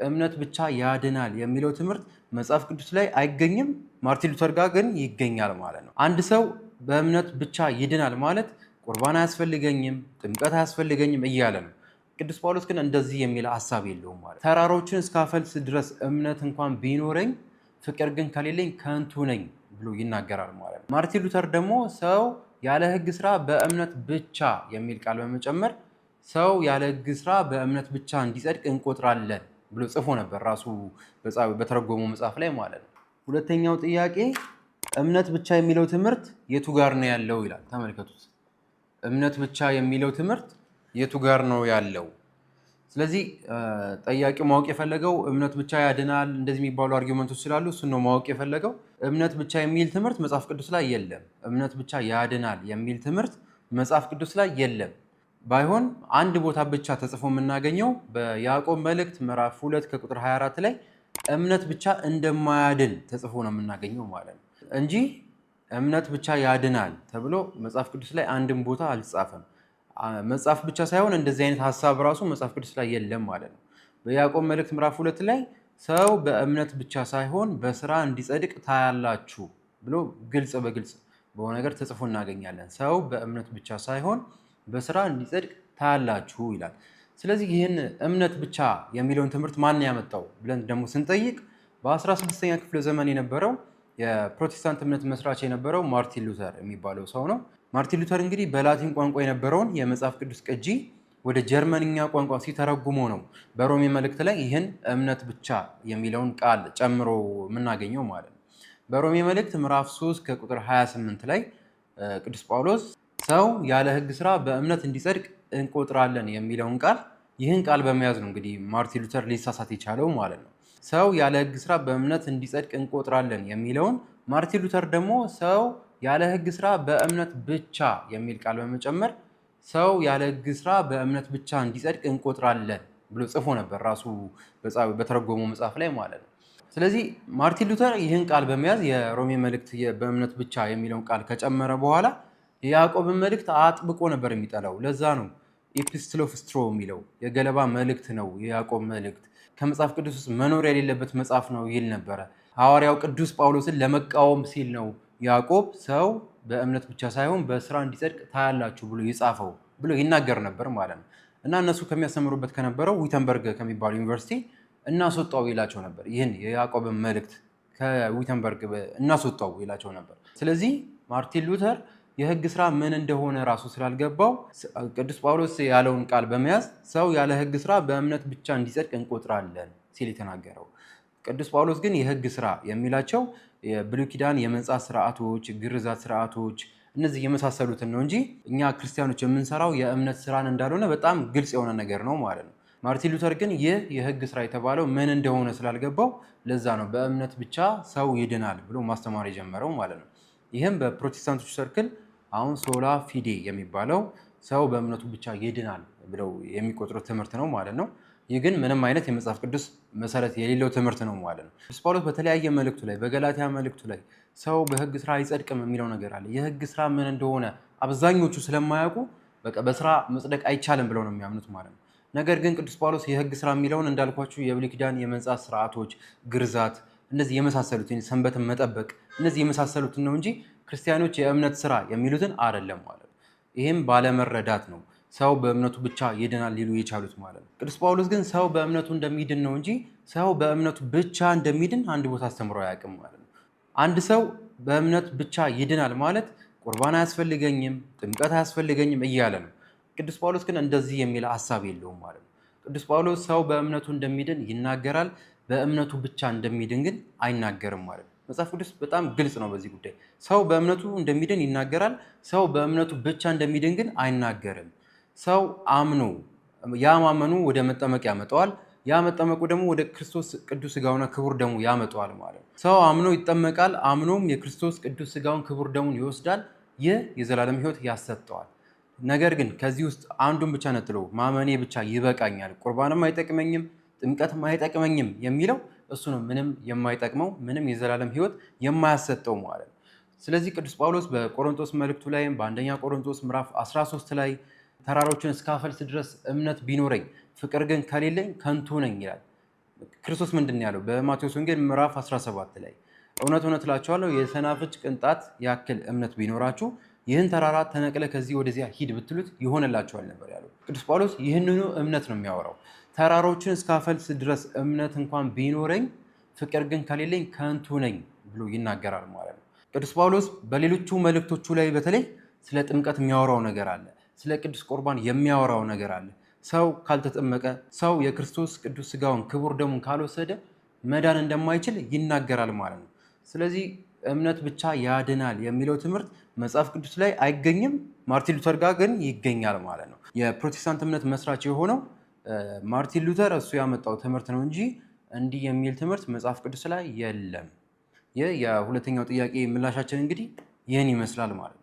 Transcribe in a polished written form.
እምነት ብቻ ያድናል የሚለው ትምህርት መጽሐፍ ቅዱስ ላይ አይገኝም። ማርቲን ሉተር ጋር ግን ይገኛል ማለት ነው። አንድ ሰው በእምነት ብቻ ይድናል ማለት ቁርባን አያስፈልገኝም፣ ጥምቀት አያስፈልገኝም እያለ ነው። ቅዱስ ጳውሎስ ግን እንደዚህ የሚል ሐሳብ የለውም ማለት ተራሮችን እስካፈልስ ድረስ እምነት እንኳን ቢኖረኝ ፍቅር ግን ከሌለኝ ከንቱ ነኝ ብሎ ይናገራል ማለት ነው። ማርቲን ሉተር ደግሞ ሰው ያለ ሕግ ስራ በእምነት ብቻ የሚል ቃል በመጨመር ሰው ያለ ሕግ ስራ በእምነት ብቻ እንዲጸድቅ እንቆጥራለን ብሎ ጽፎ ነበር ራሱ በተረጎመው መጽሐፍ ላይ ማለት ነው። ሁለተኛው ጥያቄ እምነት ብቻ የሚለው ትምህርት የቱ ጋር ነው ያለው ይላል። ተመልከቱት። እምነት ብቻ የሚለው ትምህርት የቱ ጋር ነው ያለው? ስለዚህ ጠያቂው ማወቅ የፈለገው እምነት ብቻ ያድናል እንደዚህ የሚባሉ አርጊውመንቶች ስላሉ እሱን ነው ማወቅ የፈለገው። እምነት ብቻ የሚል ትምህርት መጽሐፍ ቅዱስ ላይ የለም። እምነት ብቻ ያድናል የሚል ትምህርት መጽሐፍ ቅዱስ ላይ የለም። ባይሆን አንድ ቦታ ብቻ ተጽፎ የምናገኘው በያዕቆብ መልእክት ምዕራፍ 2 ከቁጥር 24 ላይ እምነት ብቻ እንደማያድን ተጽፎ ነው የምናገኘው ማለት ነው እንጂ እምነት ብቻ ያድናል ተብሎ መጽሐፍ ቅዱስ ላይ አንድም ቦታ አልተጻፈም። መጽሐፍ ብቻ ሳይሆን እንደዚህ አይነት ሐሳብ ራሱ መጽሐፍ ቅዱስ ላይ የለም ማለት ነው። በያዕቆብ መልእክት ምዕራፍ 2 ላይ ሰው በእምነት ብቻ ሳይሆን በስራ እንዲጸድቅ ታያላችሁ ብሎ ግልጽ በግልጽ በሆነ ነገር ተጽፎ እናገኛለን። ሰው በእምነት ብቻ ሳይሆን በስራ እንዲጸድቅ ታያላችሁ ይላል። ስለዚህ ይህን እምነት ብቻ የሚለውን ትምህርት ማን ያመጣው ብለን ደግሞ ስንጠይቅ በ16ኛ ክፍለ ዘመን የነበረው የፕሮቴስታንት እምነት መስራች የነበረው ማርቲን ሉተር የሚባለው ሰው ነው። ማርቲን ሉተር እንግዲህ በላቲን ቋንቋ የነበረውን የመጽሐፍ ቅዱስ ቅጂ ወደ ጀርመንኛ ቋንቋ ሲተረጉሞ ነው በሮሜ መልእክት ላይ ይህን እምነት ብቻ የሚለውን ቃል ጨምሮ የምናገኘው ማለት ነው። በሮሜ መልእክት ምዕራፍ 3 ከቁጥር 28 ላይ ቅዱስ ጳውሎስ ሰው ያለ ሕግ ስራ በእምነት እንዲጸድቅ እንቆጥራለን የሚለውን ቃል ይህን ቃል በመያዝ ነው እንግዲህ ማርቲን ሉተር ሊሳሳት የቻለው ማለት ነው። ሰው ያለ ሕግ ስራ በእምነት እንዲጸድቅ እንቆጥራለን የሚለውን ማርቲን ሉተር ደግሞ ሰው ያለ ሕግ ስራ በእምነት ብቻ የሚል ቃል በመጨመር ሰው ያለ ሕግ ስራ በእምነት ብቻ እንዲጸድቅ እንቆጥራለን ብሎ ጽፎ ነበር ራሱ በተረጎመው መጽሐፍ ላይ ማለት ነው። ስለዚህ ማርቲን ሉተር ይህን ቃል በመያዝ የሮሜ መልእክት በእምነት ብቻ የሚለውን ቃል ከጨመረ በኋላ የያዕቆብን መልእክት አጥብቆ ነበር የሚጠላው። ለዛ ነው ኤፒስትል ኦፍ ስትሮ የሚለው የገለባ መልእክት ነው የያዕቆብ መልእክት፣ ከመጽሐፍ ቅዱስ ውስጥ መኖር የሌለበት መጽሐፍ ነው ይል ነበረ። ሐዋርያው ቅዱስ ጳውሎስን ለመቃወም ሲል ነው ያዕቆብ ሰው በእምነት ብቻ ሳይሆን በስራ እንዲጸድቅ ታያላችሁ ብሎ የጻፈው ብሎ ይናገር ነበር ማለት ነው። እና እነሱ ከሚያስተምሩበት ከነበረው ዊተንበርግ ከሚባሉ ዩኒቨርሲቲ እናስወጣው ይላቸው ነበር። ይህን የያዕቆብን መልእክት ከዊተንበርግ እናስወጣው ይላቸው ነበር። ስለዚህ ማርቲን ሉተር የሕግ ስራ ምን እንደሆነ ራሱ ስላልገባው ቅዱስ ጳውሎስ ያለውን ቃል በመያዝ ሰው ያለ ሕግ ስራ በእምነት ብቻ እንዲጸድቅ እንቆጥራለን ሲል የተናገረው። ቅዱስ ጳውሎስ ግን የሕግ ስራ የሚላቸው የብሉይ ኪዳን የመንጻት ስርዓቶች፣ ግርዛት ስርዓቶች እነዚህ የመሳሰሉትን ነው እንጂ እኛ ክርስቲያኖች የምንሰራው የእምነት ስራን እንዳልሆነ በጣም ግልጽ የሆነ ነገር ነው ማለት ነው። ማርቲን ሉተር ግን ይህ የሕግ ስራ የተባለው ምን እንደሆነ ስላልገባው ለዛ ነው በእምነት ብቻ ሰው ይድናል ብሎ ማስተማር የጀመረው ማለት ነው። ይህም በፕሮቴስታንቶች ሰርክል አሁን ሶላ ፊዴ የሚባለው ሰው በእምነቱ ብቻ ይድናል ብለው የሚቆጥሩት ትምህርት ነው ማለት ነው። ይህ ግን ምንም አይነት የመጽሐፍ ቅዱስ መሰረት የሌለው ትምህርት ነው ማለት ነው። ቅዱስ ጳውሎስ በተለያየ መልእክቱ ላይ በገላትያ መልእክቱ ላይ ሰው በሕግ ስራ አይጸድቅም የሚለው ነገር አለ። የሕግ ስራ ምን እንደሆነ አብዛኞቹ ስለማያውቁ በቃ በስራ መጽደቅ አይቻልም ብለው ነው የሚያምኑት ማለት ነው። ነገር ግን ቅዱስ ጳውሎስ የሕግ ስራ የሚለውን እንዳልኳችሁ የብሉይ ኪዳን የመንጻት ስርዓቶች፣ ግርዛት እነዚህ የመሳሰሉትን ሰንበትን መጠበቅ እነዚህ የመሳሰሉትን ነው እንጂ ክርስቲያኖች የእምነት ስራ የሚሉትን አይደለም ማለት ነው። ይህም ባለመረዳት ነው ሰው በእምነቱ ብቻ ይድናል ሊሉ የቻሉት ማለት ነው። ቅዱስ ጳውሎስ ግን ሰው በእምነቱ እንደሚድን ነው እንጂ ሰው በእምነቱ ብቻ እንደሚድን አንድ ቦታ አስተምሮ አያውቅም ማለት ነው። አንድ ሰው በእምነት ብቻ ይድናል ማለት ቁርባን አያስፈልገኝም፣ ጥምቀት አያስፈልገኝም እያለ ነው። ቅዱስ ጳውሎስ ግን እንደዚህ የሚል ሐሳብ የለውም ማለት ነው። ቅዱስ ጳውሎስ ሰው በእምነቱ እንደሚድን ይናገራል፣ በእምነቱ ብቻ እንደሚድን ግን አይናገርም ማለት ነው። መጽሐፍ ቅዱስ በጣም ግልጽ ነው በዚህ ጉዳይ። ሰው በእምነቱ እንደሚድን ይናገራል፣ ሰው በእምነቱ ብቻ እንደሚድን ግን አይናገርም። ሰው አምኖ ያ ማመኑ ወደ መጠመቅ ያመጣዋል፣ ያ መጠመቁ ደግሞ ወደ ክርስቶስ ቅዱስ ሥጋውና ክቡር ደሙ ያመጣዋል ማለት ነው። ሰው አምኖ ይጠመቃል፣ አምኖም የክርስቶስ ቅዱስ ሥጋውን ክቡር ደሙን ይወስዳል። ይህ የዘላለም ሕይወት ያሰጠዋል። ነገር ግን ከዚህ ውስጥ አንዱን ብቻ ነጥሎ ማመኔ ብቻ ይበቃኛል፣ ቁርባንም አይጠቅመኝም፣ ጥምቀትም አይጠቅመኝም የሚለው እሱ ነው ምንም የማይጠቅመው ምንም የዘላለም ሕይወት የማያሰጠው ማለት ነው። ስለዚህ ቅዱስ ጳውሎስ በቆሮንቶስ መልእክቱ ላይ በአንደኛ ቆሮንቶስ ምዕራፍ 13 ላይ ተራሮችን እስካፈልስ ድረስ እምነት ቢኖረኝ ፍቅር ግን ከሌለኝ ከንቱ ነኝ ይላል። ክርስቶስ ምንድን ነው ያለው? በማቴዎስ ወንጌል ምዕራፍ 17 ላይ እውነት እውነት እላችኋለሁ የሰናፍጭ ቅንጣት ያክል እምነት ቢኖራችሁ ይህን ተራራ ተነቅለ ከዚህ ወደዚያ ሂድ ብትሉት ይሆንላችኋል ነበር ያለው። ቅዱስ ጳውሎስ ይህንኑ እምነት ነው የሚያወራው። ተራሮችን እስካፈልስ ድረስ እምነት እንኳን ቢኖረኝ ፍቅር ግን ከሌለኝ ከንቱ ነኝ ብሎ ይናገራል ማለት ነው። ቅዱስ ጳውሎስ በሌሎቹ መልእክቶቹ ላይ በተለይ ስለ ጥምቀት የሚያወራው ነገር አለ። ስለ ቅዱስ ቁርባን የሚያወራው ነገር አለ። ሰው ካልተጠመቀ፣ ሰው የክርስቶስ ቅዱስ ስጋውን ክቡር ደሙን ካልወሰደ መዳን እንደማይችል ይናገራል ማለት ነው። ስለዚህ እምነት ብቻ ያድናል የሚለው ትምህርት መጽሐፍ ቅዱስ ላይ አይገኝም። ማርቲን ሉተር ጋር ግን ይገኛል ማለት ነው። የፕሮቴስታንት እምነት መስራች የሆነው ማርቲን ሉተር እሱ ያመጣው ትምህርት ነው እንጂ እንዲህ የሚል ትምህርት መጽሐፍ ቅዱስ ላይ የለም። ይህ የሁለተኛው ጥያቄ ምላሻችን እንግዲህ ይህን ይመስላል ማለት ነው።